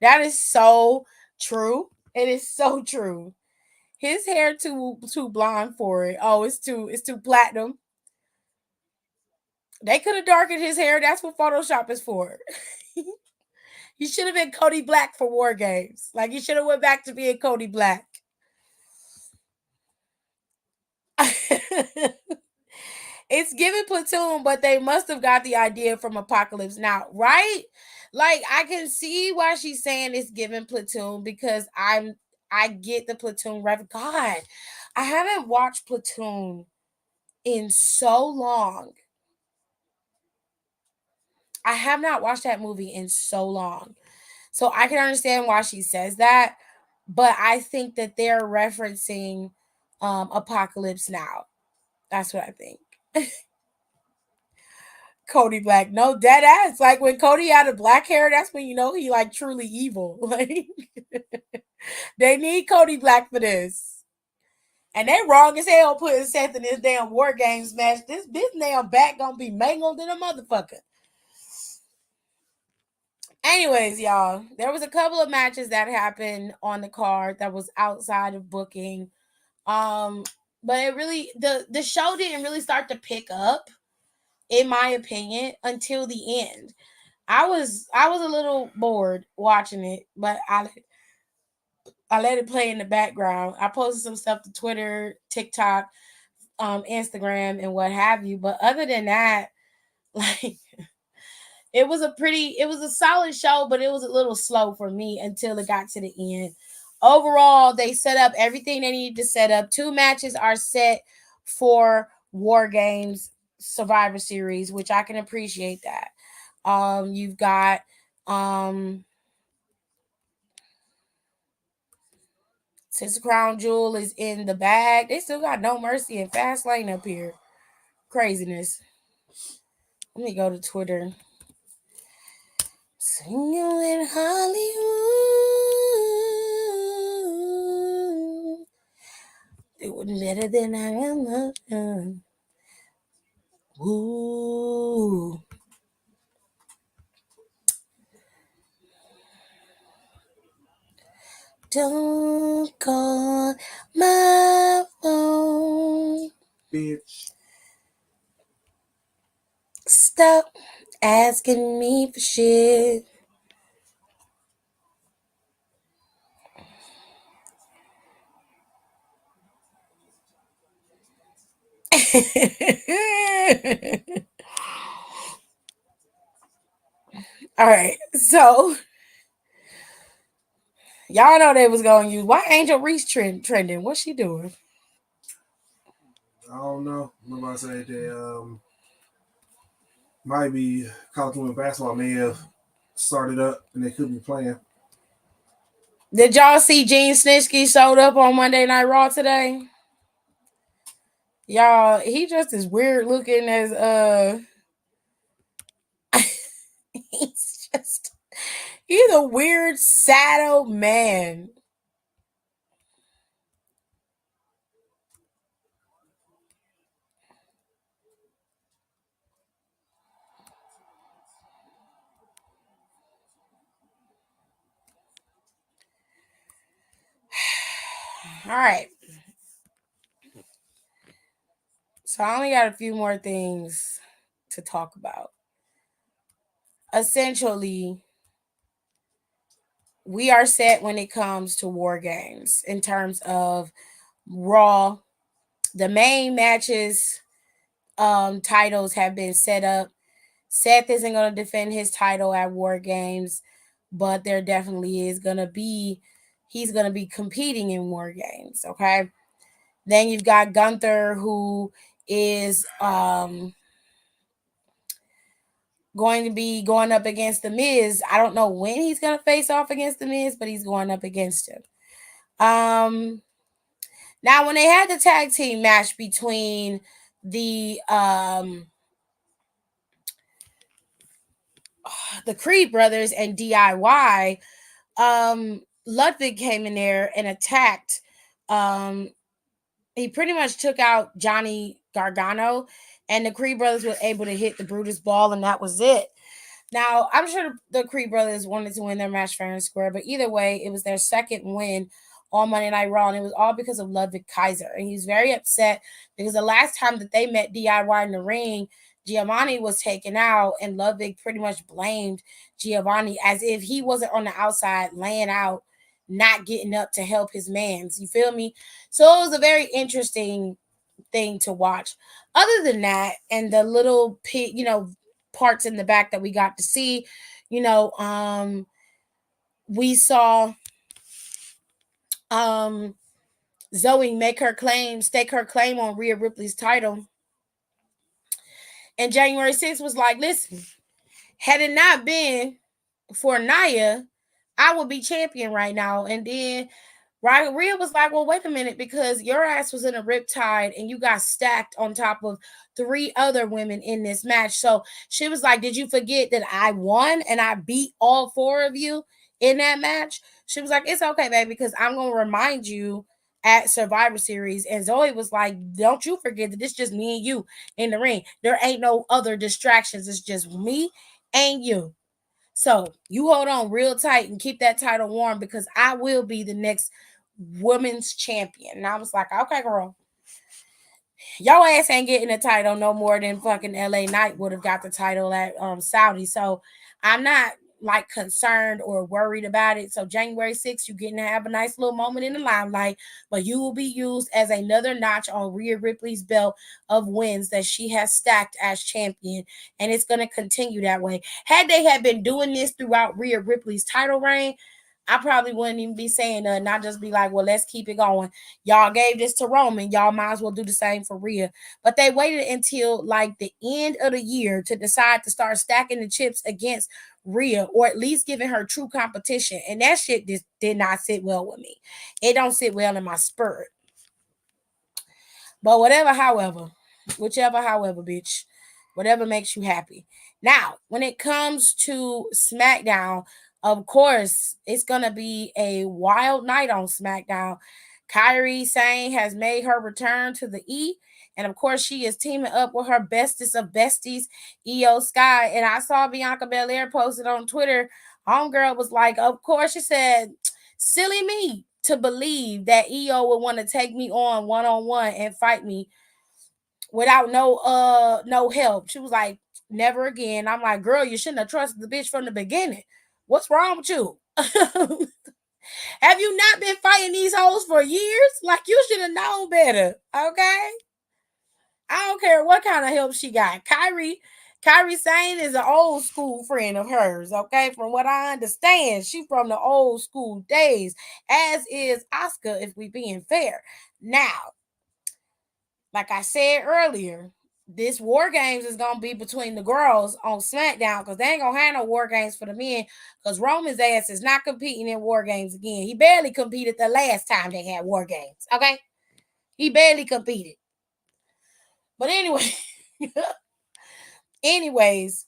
That is so true. It is so true. His hair too blonde for it. Oh, it's too platinum. They could have darkened his hair. That's what Photoshop is for. He should have been Cody Black for War Games. Like he should have went back to being Cody Black. It's given Platoon, but they must have got the idea from Apocalypse Now, right? Like I can see why she's saying it's given Platoon because I get the Platoon God, I haven't watched Platoon in so long. I have not watched that movie in so long. So I can understand why she says that. but I think that they're referencing Apocalypse Now. That's what I think. Cody Black, no dead ass. Like when Cody had the black hair, that's when you know he like truly evil. Like they need Cody Black for this. And they wrong as hell putting Seth in this damn War Games match. This damn back gonna be mangled in a motherfucker. Anyways, y'all, there was a couple of matches that happened on the card that was outside of booking. Um, but it really the show didn't really start to pick up, in my opinion, until the end. I was a little bored watching it, but I let it play in the background. I posted some stuff to Twitter, TikTok, Instagram, and what have you. But other than that, like it was a solid show, but it was a little slow for me until it got to the end. Overall, they set up everything they needed to set up. 2 matches are set for War Games Survivor Series, which I can appreciate that. You've got since Crown Jewel is in the bag, they still got No Mercy and Fastlane up here. Craziness. Let me go to Twitter. Singing in Hollywood. It was better than I am. Ooh. Don't call my phone. Bitch. Stop asking me for shit. All right, so y'all know they was gonna use why Angel Reese trending. What's she doing? I don't know. I'm about to say they might be college women basketball may have started up and they could be playing. Did y'all see Gene Snitsky showed up on Monday Night Raw today? Y'all, he just as weird looking as he's a weird sad man. All right. So I only got a few more things to talk about. Essentially, we are set when it comes to War Games in terms of Raw. The main matches titles have been set up. Seth isn't going to defend his title at War Games, but there definitely is going to be he's going to be competing in War Games, okay? Then you've got Gunther, who is going to be going up against The Miz. I don't know when he's going to face off against The Miz, but he's going up against him. Now, when they had the tag team match between the Creed brothers and DIY, Ludwig came in there and attacked. He pretty much took out Johnny Gargano, and the Creed brothers were able to hit the Brutus ball, and that was it. Now, I'm sure the Creed brothers wanted to win their match fair and square, but either way, it was their second win on Monday Night Raw, and it was all because of Ludwig Kaiser. And he's very upset because the last time that they met DIY in the ring, Giovanni was taken out, and Ludwig pretty much blamed Giovanni as if he wasn't on the outside laying out, not getting up to help his mans. You feel me? So it was a very interesting thing to watch. Other than that, and the little parts in the back that we got to see, we saw Zoe stake her claim on Rhea Ripley's title. And January 6th was like, listen, had it not been for Nia, I would be champion right now. And then Right? Rhea was like, well, wait a minute, because your ass was in a riptide and you got stacked on top of 3 other women in this match. So she was like, did you forget that I won and I beat all 4 of you in that match? She was like, it's okay, baby, because I'm going to remind you at Survivor Series. And Zoe was like, don't you forget that it's just me and you in the ring. There ain't no other distractions. It's just me and you. So you hold on real tight and keep that title warm, because I will be the next women's champion. And I was like, okay, girl, your ass ain't getting a title no more than fucking LA Knight would have got the title at Saudi. So I'm not like concerned or worried about it. So January 6th, you're getting to have a nice little moment in the limelight, but you will be used as another notch on Rhea Ripley's belt of wins that she has stacked as champion, and it's going to continue that way. Had they had been doing this throughout Rhea Ripley's title reign, I probably wouldn't even be saying that, not just be like, well, let's keep it going. Y'all gave this to Roman. Y'all might as well do the same for Rhea. But they waited until like the end of the year to decide to start stacking the chips against Rhea, or at least giving her true competition. And that shit just did not sit well with me. It don't sit well in my spirit. But whatever, however, whichever, however, bitch, whatever makes you happy. Now, when it comes to SmackDown, of course, it's gonna be a wild night on SmackDown. Kairi Sane has made her return to the E, and of course, she is teaming up with her bestest of besties, Io Sky. And I saw Bianca Belair posted on Twitter. Homegirl was like, "Of course," she said, "silly me to believe that Io would want to take me on one and fight me without no help." She was like, never again. I'm like, girl, you shouldn't have trusted the bitch from the beginning. What's wrong with you? Have you not been fighting these hoes for years? Like, you should have known better. Okay. I don't care what kind of help she got. Kairi Sane is an old school friend of hers, okay? From what I understand, she from the old school days, as is Asuka, if we being fair. Now, like I said earlier, this War Games is gonna be between the girls on SmackDown, because they ain't gonna have no War Games for the men, because Roman's ass is not competing in War Games again. He barely competed the last time they had War Games, okay? He barely competed. But anyway, anyways,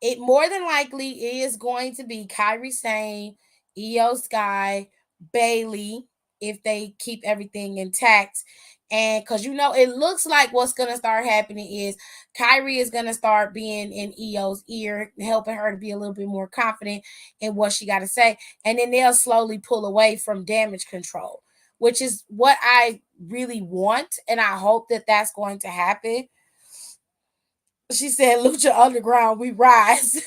it more than likely is going to be Kairi Sane, Io Sky, Bailey, if they keep everything intact. And because it looks like what's gonna start happening is Kairi is gonna start being in Io's ear, helping her to be a little bit more confident in what she gotta say. And then they'll slowly pull away from Damage Control, which is what I really want, and I hope that that's going to happen. She said, Lucha Underground, we rise.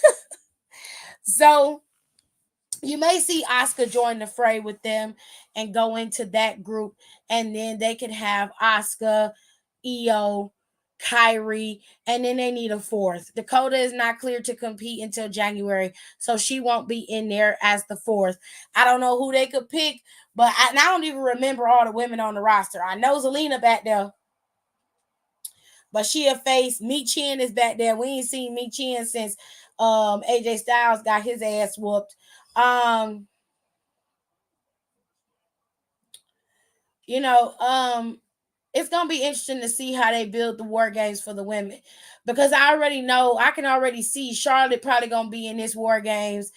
So you may see Asuka join the fray with them and go into that group, and then they can have Asuka, Io, Kairi, and then they need a fourth. Dakota is not clear to compete until January, so she won't be in there as the fourth. I don't know who they could pick, but I don't even remember all the women on the roster. I know Zelina back there, but she a face. Michin is back there. We ain't seen Michin since AJ Styles got his ass whooped. Um, it's gonna be interesting to see how they build the War Games for the women, because I can already see Charlotte probably gonna be in this War Games.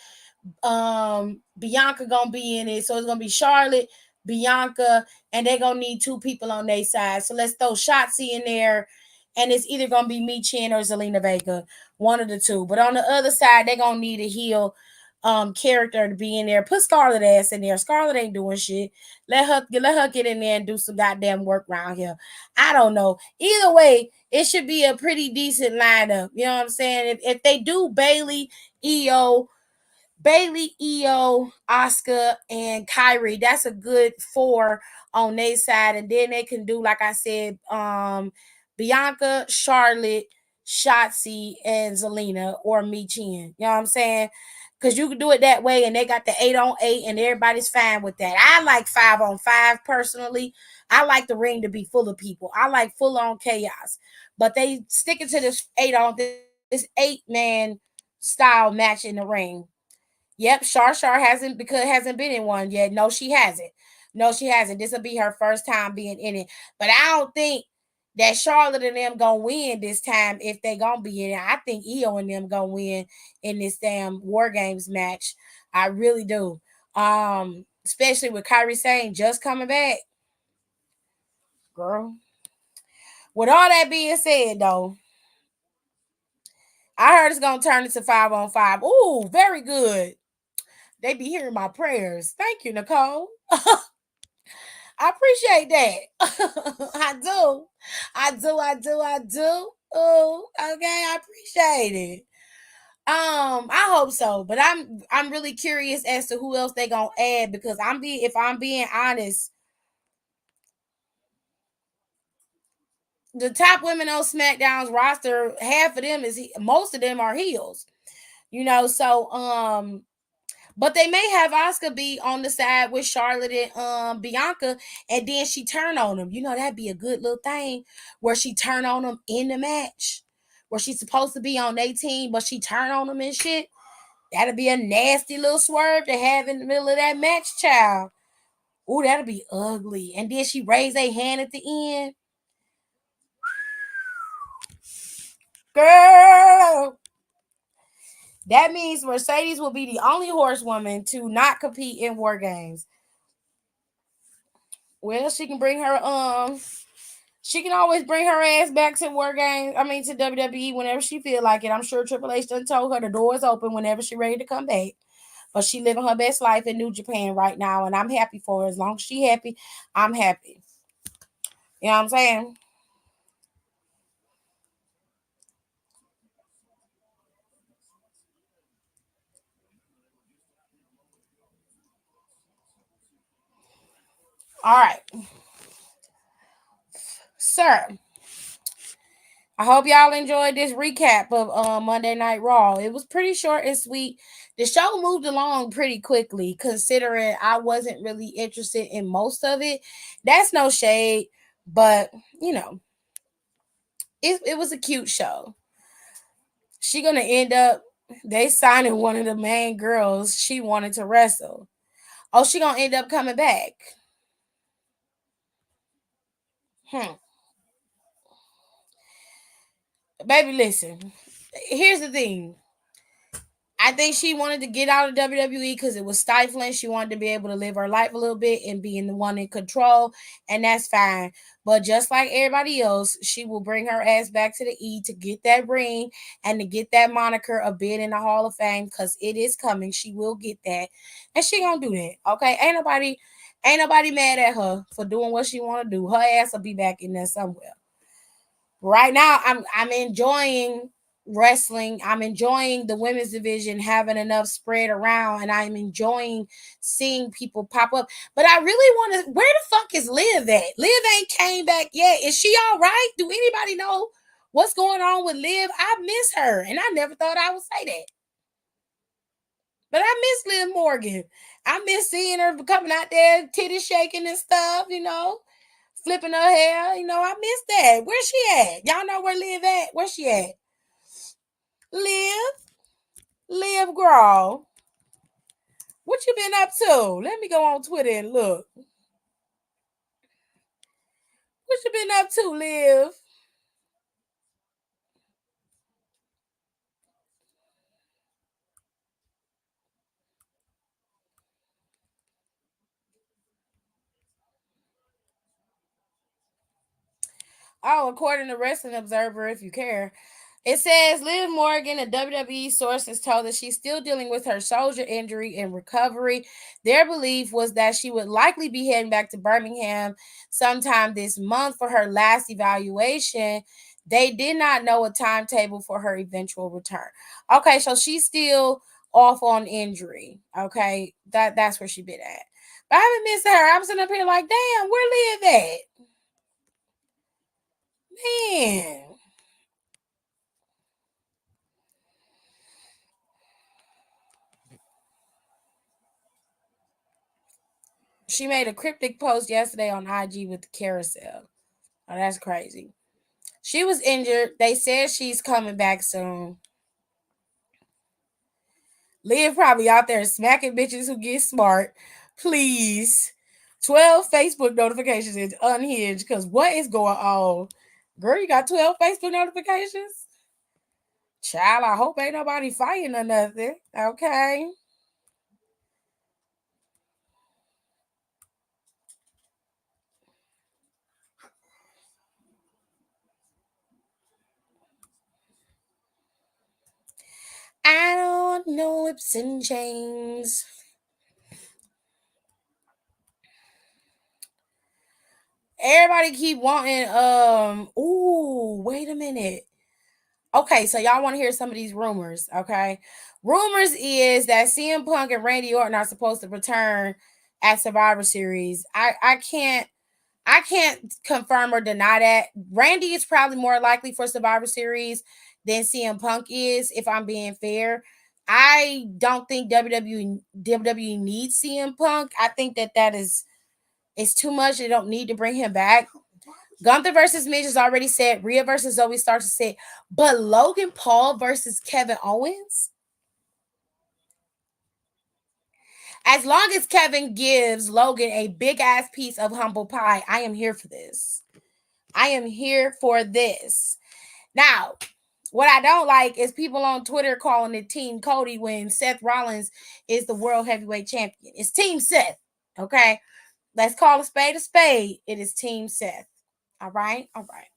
Bianca gonna be in it, so it's gonna be Charlotte, Bianca, and they're gonna need 2 people on their side. So let's throw Shotzi in there, and it's either gonna be Michin or Zelina Vega, one of the two. But on the other side, they're gonna need a heel character to be in there. Put Scarlett ass in there. Scarlett ain't doing shit. Let her get in there and do some goddamn work around here. I don't know. Either way, it should be a pretty decent lineup. You know what I'm saying? If they do Io, Asuka, and Kairi, that's a good 4 on their side. And then they can do, like I said, Bianca, Charlotte, Shotzi, and Zelina, or Michin. You know what I'm saying? Because you can do it that way, and they got the 8-on-8, and everybody's fine with that. I like 5-on-5 personally. I like the ring to be full of people. I like full on chaos. But they sticking to this 8-man style match in the ring. Yep, Shar hasn't been in one yet. No, she hasn't. No, she hasn't. This will be her first time being in it. But I don't think that Charlotte and them gonna win this time if they gonna be in it. I think Io and them gonna win in this damn War Games match. I really do. Especially with Kairi Sane just coming back. Girl. With all that being said though, I heard it's gonna turn into 5-on-5. Ooh, very good. They be hearing my prayers. Thank you, Nicole. I appreciate that. I do. I do. Oh, okay. I appreciate it. I hope so, but I'm really curious as to who else they gonna add because if I'm being honest, the top women on SmackDown's roster, half of them most of them are heels, so but they may have Asuka be on the side with Charlotte and Bianca, and then she turn on them. That'd be a good little thing where she turn on them in the match, where she's supposed to be on their team, but she turn on them and shit. That'd be a nasty little swerve to have in the middle of that match, child. Ooh, that'd be ugly. And then she raised a hand at the end. Girl. That means Mercedes will be the only horsewoman to not compete in War Games. Well, she can she can always bring her ass back to War Games. I mean to WWE whenever she feel like it. I'm sure Triple H done told her the door is open whenever she's ready to come back. But she living her best life in New Japan right now, and I'm happy for her. As long as she happy, I'm happy. You know what I'm saying? All right, sir. I hope y'all enjoyed this recap of Monday Night Raw. It was pretty short and sweet. The show moved along pretty quickly, considering I wasn't really interested in most of it. That's no shade, but it was a cute show. She gonna end up they signing one of the main girls she wanted to wrestle. Oh, she gonna end up coming back. Hmm. Baby, listen. Here's the thing. I think she wanted to get out of WWE because it was stifling. She wanted to be able to live her life a little bit and being the one in control, and that's fine. But just like everybody else, she will bring her ass back to the E to get that ring and to get that moniker a bid in the Hall of Fame because it is coming. She will get that, and she gonna do that. Okay, ain't nobody mad at her for doing what she want to do. Her ass will be back in there somewhere. Right now I'm enjoying wrestling. I'm enjoying the women's division having enough spread around, and I'm enjoying seeing people pop up. But I really want to, where the fuck is Liv at? Liv ain't came back yet. Is she all right? Do anybody know what's going on with Liv? I miss her, and I never thought I would say that. But I miss Liv Morgan. I miss seeing her coming out there, titty shaking and stuff, flipping her hair. I miss that. Where's she at? Y'all know where Liv at? Where she at? Liv? Liv Growl. What you been up to? Let me go on Twitter and look. What you been up to, Liv? Oh, according to Wrestling Observer, if you care, it says Liv Morgan, a WWE source, has told that she's still dealing with her shoulder injury and recovery. Their belief was that she would likely be heading back to Birmingham sometime this month for her last evaluation. They did not know a timetable for her eventual return. Okay, so she's still off on injury. Okay, that's where she been at. But I haven't missed her. I'm sitting up here like, damn, where Liv at? Man. She made a cryptic post yesterday on IG with the carousel. Oh, that's crazy. She was injured. They said she's coming back soon. Liv probably out there smacking bitches who get smart. Please. 12 Facebook notifications is unhinged because what is going on? Girl, you got 12 Facebook notifications? Child, I hope ain't nobody fighting or nothing. Okay. I don't know whips and chains. Everybody keep wanting ooh, wait a minute. Okay, so y'all want to hear some of these rumors, okay? Rumors is that CM Punk and Randy Orton are supposed to return at Survivor Series. I can't confirm or deny that. Randy is probably more likely for Survivor Series than CM Punk is, if I'm being fair. I don't think WWE needs CM Punk. I think that is it's too much. They don't need to bring him back. Gunther versus Mitch is already said. Rhea versus Zoe Starks is said. But Logan Paul versus Kevin Owens? As long as Kevin gives Logan a big ass piece of humble pie, I am here for this. I am here for this. Now, what I don't like is people on Twitter calling it Team Cody when Seth Rollins is the world heavyweight champion. It's Team Seth. Okay. Let's call a spade a spade. It is Team Seth. All right. All right.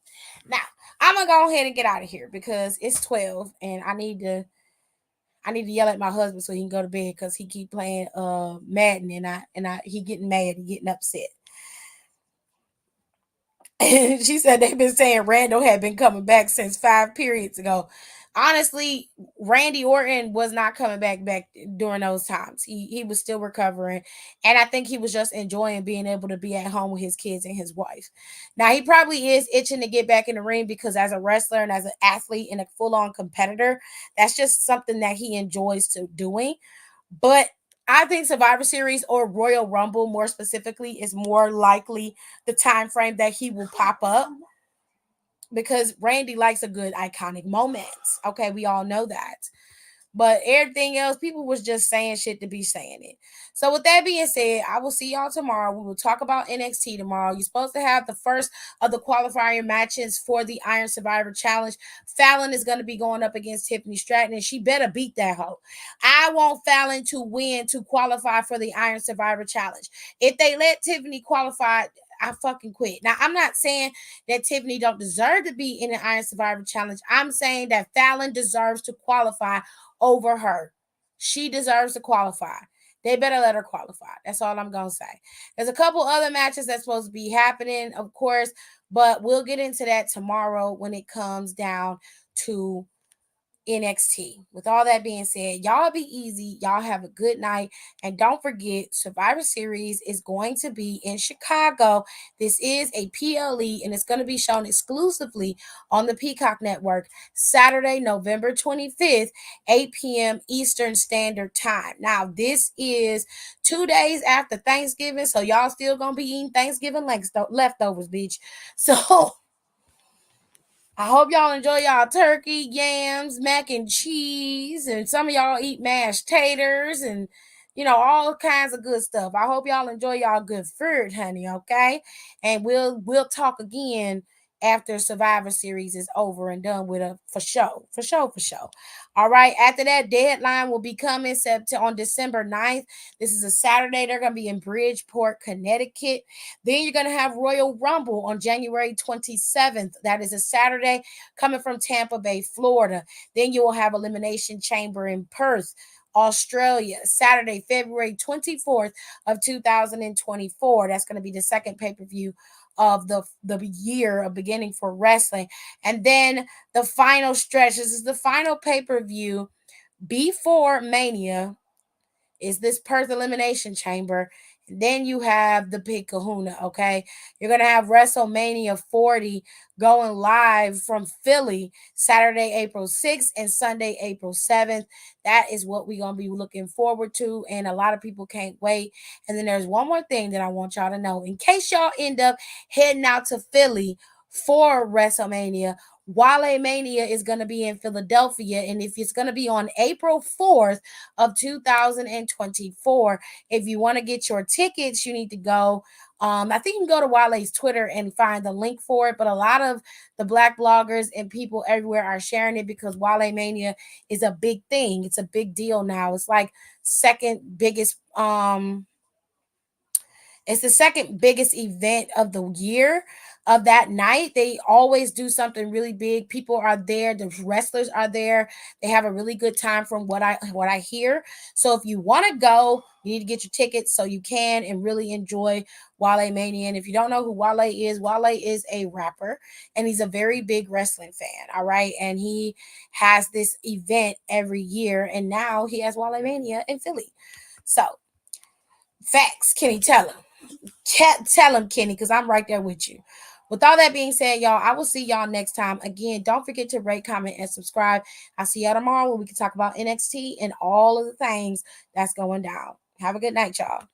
Now, I'm gonna go ahead and get out of here because it's 12 and I need to yell at my husband so he can go to bed because he keep playing Madden and he getting mad and getting upset. She said they've been saying Randall had been coming back since 5 periods ago. Honestly, Randy Orton was not coming back during those times. He was still recovering, and I think he was just enjoying being able to be at home with his kids and his wife. Now he probably is itching to get back in the ring because as a wrestler and as an athlete and a full on competitor, that's just something that he enjoys to doing. But I think Survivor Series or Royal Rumble, more specifically, is more likely the time frame that he will pop up because Randy likes a good iconic moment. Okay, we all know that. But everything else, people was just saying shit to be saying it. So with that being said, I will see y'all tomorrow. We will talk about NXT tomorrow. You're supposed to have the first of the qualifier matches for the Iron Survivor Challenge. Fallon is going to be going up against Tiffany Stratton, and she better beat that hoe. I want Fallon to win to qualify for the Iron Survivor Challenge. If they let Tiffany qualify, I fucking quit. Now, I'm not saying that Tiffany don't deserve to be in the Iron Survivor Challenge. I'm saying that Fallon deserves to qualify over her. She deserves to qualify. They better let her qualify. That's all I'm going to say. There's a couple other matches that's supposed to be happening, of course, but we'll get into that tomorrow when it comes down to NXT. With all that being said, y'all be easy. Y'all have a good night. And don't forget, Survivor Series is going to be in Chicago. This is a PLE and it's going to be shown exclusively on the Peacock Network Saturday, November 25th, 8 p.m. Eastern Standard Time. Now, this is 2 days after Thanksgiving, so y'all still going to be eating Thanksgiving leftovers, bitch. So, I hope y'all enjoy y'all turkey, yams, mac and cheese, and some of y'all eat mashed taters and all kinds of good stuff. I hope y'all enjoy y'all good food, honey. Okay, and we'll talk again after Survivor Series is over and done with for sure, for sure, for sure. All right. After that, deadline will be coming on December 9th. This is a Saturday. They're gonna be in Bridgeport, Connecticut. Then you're going to have Royal Rumble on January 27th. That is a Saturday coming from Tampa Bay, Florida. Then you will have Elimination Chamber in Perth, Australia, Saturday, February 24th of 2024. That's going to be the second pay-per-view of the year of beginning for wrestling. And then the final stretch. This is the final pay-per-view before Mania is this Perth Elimination Chamber. And then you have the Big Kahuna, okay? You're going to have WrestleMania 40 going live from Philly Saturday, April 6th and Sunday, April 7th. That is what we're going to be looking forward to, and a lot of people can't wait. And then there's one more thing that I want y'all to know. In case y'all end up heading out to Philly for WrestleMania, Wale Mania is going to be in Philadelphia, and if it's going to be on April 4th of 2024, if you want to get your tickets, you need to go. I think you can go to Wale's Twitter and find the link for it, but a lot of the Black bloggers and people everywhere are sharing it because Wale Mania is a big thing. It's a big deal now. It's like second biggest it's the second biggest event of the year of that night. They always do something really big. People are there, the wrestlers are there. They have a really good time from what I hear. So if you want to go, you need to get your tickets so you can and really enjoy Wale Mania. And if you don't know who Wale is a rapper and he's a very big wrestling fan. All right. And he has this event every year. And now he has Wale Mania in Philly. So facts, Kenny, tell him. Tell him, Kenny, because I'm right there with you. With all that being said, y'all, I will see y'all next time. Again, don't forget to rate, comment, and subscribe. I'll see y'all tomorrow when we can talk about NXT and all of the things that's going down. Have a good night, y'all.